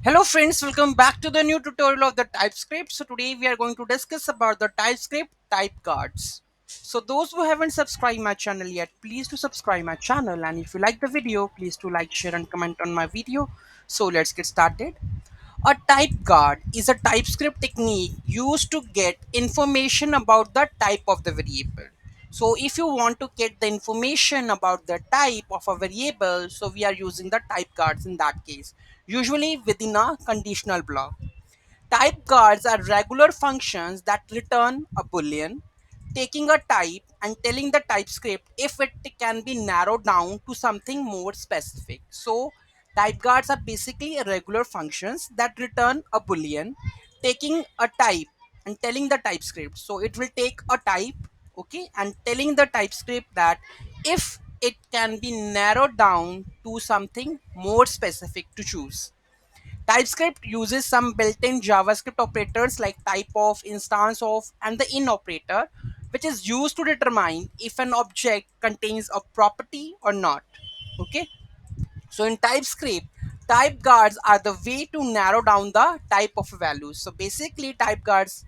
Hello friends, welcome back to the new tutorial of the Typescript. So today we are going to discuss about the Typescript type guards. So those who haven't subscribed my channel yet, please do subscribe my channel, and if you like the video, please do like, share and comment on my video. So let's get started. A type guard is a TypeScript technique used to get information about the type of the variable. So if you want to get the information about the type of a variable, so we are using the type guards in that case, usually within a conditional block. Type guards are regular functions that return a boolean, taking a type and telling the TypeScript if it can be narrowed down to something more specific. So type guards are basically regular functions that return a boolean, taking a type and telling the TypeScript. So it will take a type, okay, and telling the TypeScript that if it can be narrowed down to something more specific to choose. TypeScript uses some built-in JavaScript operators like typeof, instanceof, and the in operator, which is used to determine if an object contains a property or not. Okay, so in TypeScript, type guards are the way to narrow down the type of values. So basically, type guards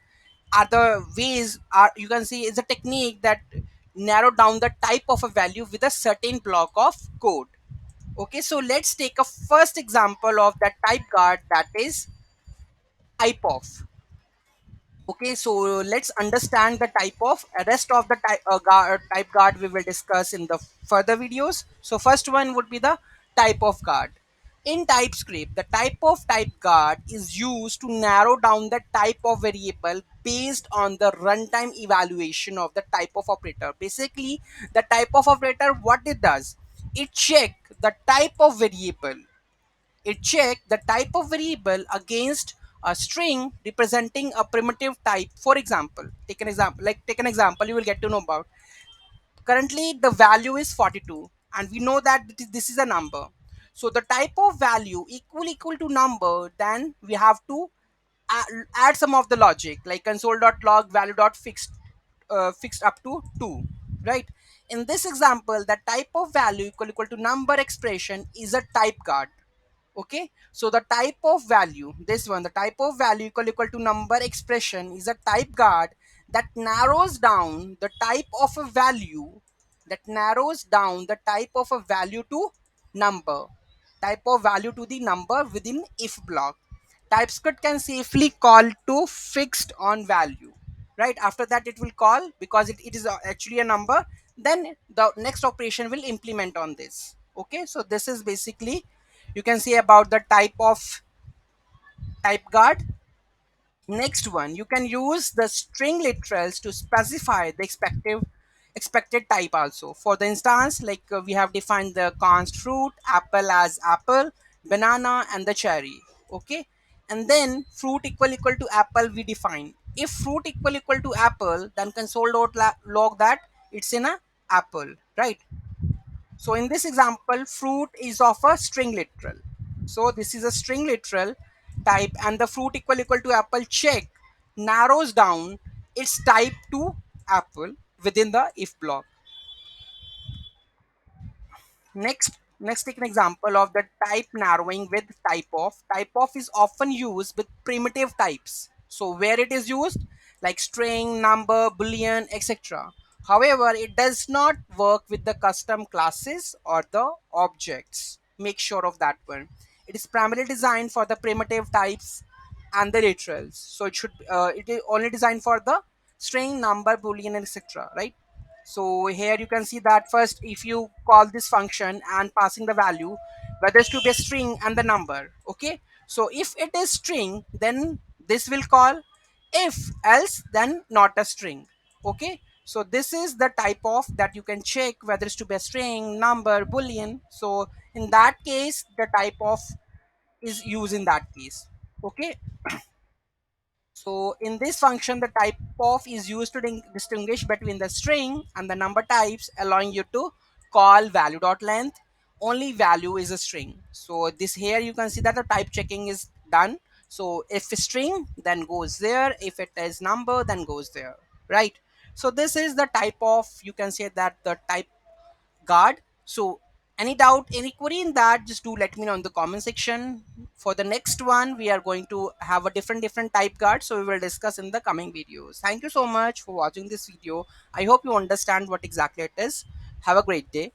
are the ways, are you can see, is a technique that narrow down the type of a value with a certain block of code. Okay, so let's take a first example of that type guard, that is Typeof. Okay, so let's understand the type of rest of the type guard we will discuss in the further videos. So first one would be the type of guard. In TypeScript, the type of type guard is used to narrow down the type of variable based on the runtime evaluation of the type of operator. Basically, the type of operator, what it does, it check the type of variable. It check the type of variable against a string representing a primitive type. For example, take an example you will get to know about. Currently the value is 42 and we know that this is a number. So the type of value equal to number, then we have to add some of the logic like console.log value.fixed fixed up to 2, right? In this example, the type of value equal to number expression is a type guard. Okay, so the type of value, this one, the type of value equal to number expression is a type guard that narrows down the type of a value, to number, type of value to the number within if block. TypeScript can safely call to fixed on value, right? After that it will call, because it is actually a number, then the next operation will implement on this. Okay, so this is basically, you can say, about the type of type guard. Next one, you can use the string literals to specify the expected type also. For the instance, like we have defined the const fruit, apple as apple, banana and the cherry. Okay, and then fruit equal to apple we define. If fruit equal to apple, then console.log that it's in a apple, right? So in this example, fruit is of a string literal. So this is a string literal type, and the fruit equal to apple check narrows down its type to apple within the if block. Next, take an example of the type narrowing with typeof. Typeof is often used with primitive types. So where it is used, like string, number, boolean, etc. However, it does not work with the custom classes or the objects. Make sure of that one. It is primarily designed for the primitive types and the literals. So it is only designed for the string, number, boolean, etc. Right? So here you can see that first, if you call this function and passing the value, whether it's to be a string and the number. Okay, so if it is string, then this will call. If else, then not a string. Okay, so this is the type of that you can check whether it's to be a string, number, boolean. So in that case, the type of is used in that case. Okay, so in this function, the type of is used to distinguish between the string and the number types, allowing you to call value.length. Only value is a string. So this here you can see that the type checking is done. So if a string, then goes there. If it is number, then goes there. Right. So this is the type of, you can say that the type guard. So Any doubt, any query in that, just do let me know in the comment section. For the next one, we are going to have a different type guard, so we will discuss in the coming videos. Thank you so much for watching this video. I hope you understand what exactly it is. Have a great day.